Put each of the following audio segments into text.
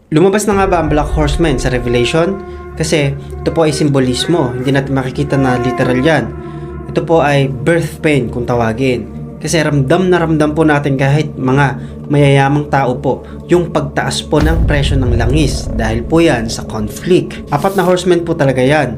Lumabas na nga ba ang Black Horseman sa Revelation? Kasi ito po ay simbolismo, hindi natin makikita na literal yan. Ito po ay birth pain kung tawagin. Kasi ramdam na ramdam po natin kahit mga mayayamang tao po yung pagtaas po ng presyo ng langis dahil po yan sa conflict. 4 na horsemen po talaga yan.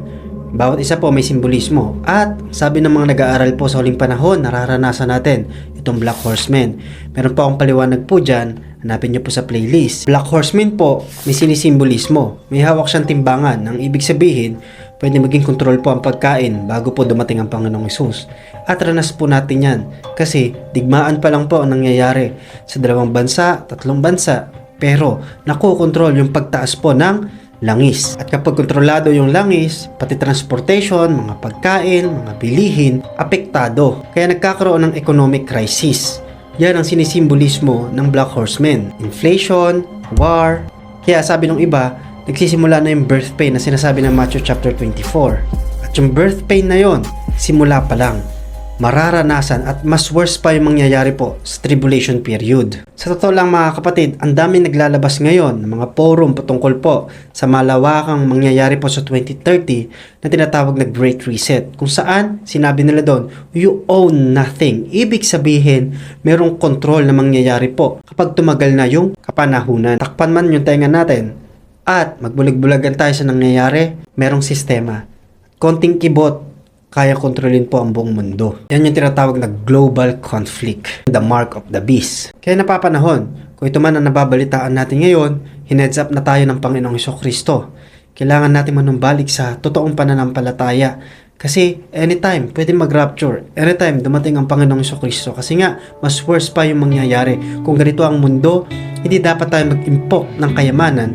Bawat isa po may simbolismo at sabi ng mga nag-aaral po sa huling panahon nararanasan natin itong Black Horseman. Meron po akong paliwanag po dyan, hanapin nyo po sa playlist. Black Horseman po may sinisimbolismo, may hawak siyang timbangan. Ang ibig sabihin pwede maging control po ang pagkain bago po dumating ang Panginoong Hesus. At ranas po natin yan kasi digmaan pa lang po ang nangyayari sa 2 bansa, 3 bansa, pero nakokontrol yung pagtaas po ng langis. At kapag kontrolado yung langis, pati transportation, mga pagkain, mga bilihin, apektado. Kaya nagkakaroon ng economic crisis. Yan ang sinisimbolismo ng Black Horseman. Inflation, war. Kaya sabi ng iba, nagsisimula na yung birth pain na sinasabi ng Matthew chapter 24. At yung birth pain na yon, simula pa lang. Mararanasan at mas worse pa yung mangyayari po sa tribulation period. Sa totoo lang mga kapatid, ang daming naglalabas ngayon ng mga forum patungkol po sa malawakang mangyayari po sa 2030 na tinatawag na Great Reset, kung saan sinabi nila doon, you own nothing. Ibig sabihin, merong control na mangyayari po kapag tumagal na yung kapanahunan. Takpan man yung tenga natin at magbulag-bulagan tayo sa nangyayari, merong sistema. Konting kibot, kaya kontrolin po ang buong mundo. Yan yung tinatawag na global conflict, the mark of the beast. Kaya napapanahon, kung ito man ang nababalitaan natin ngayon, hinheads up na tayo ng Panginoong Hesukristo. Kailangan natin manumbalik sa totoong pananampalataya. Kasi anytime, pwede mag-rapture. Anytime, dumating ang Panginoong Hesukristo. Kasi nga, mas worse pa yung mangyayari. Kung ganito ang mundo, hindi dapat tayo mag-impok ng kayamanan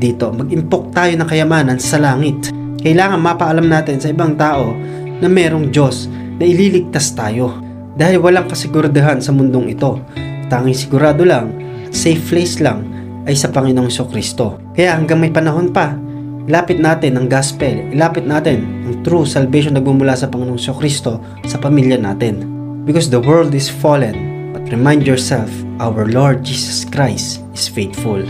dito. Mag-impok tayo ng kayamanan sa langit. Kailangan mapaalam natin sa ibang tao na merong Diyos na ililigtas tayo dahil walang kasiguraduhan sa mundong ito. Tanging sigurado lang at safe place lang ay sa Panginoong Hesukristo. Kaya hanggang may panahon pa, ilapit natin ang gospel, ilapit natin ang true salvation na nagmumula sa Panginoong Hesukristo sa pamilya natin. Because the world is fallen, but remind yourself, our Lord Jesus Christ is faithful.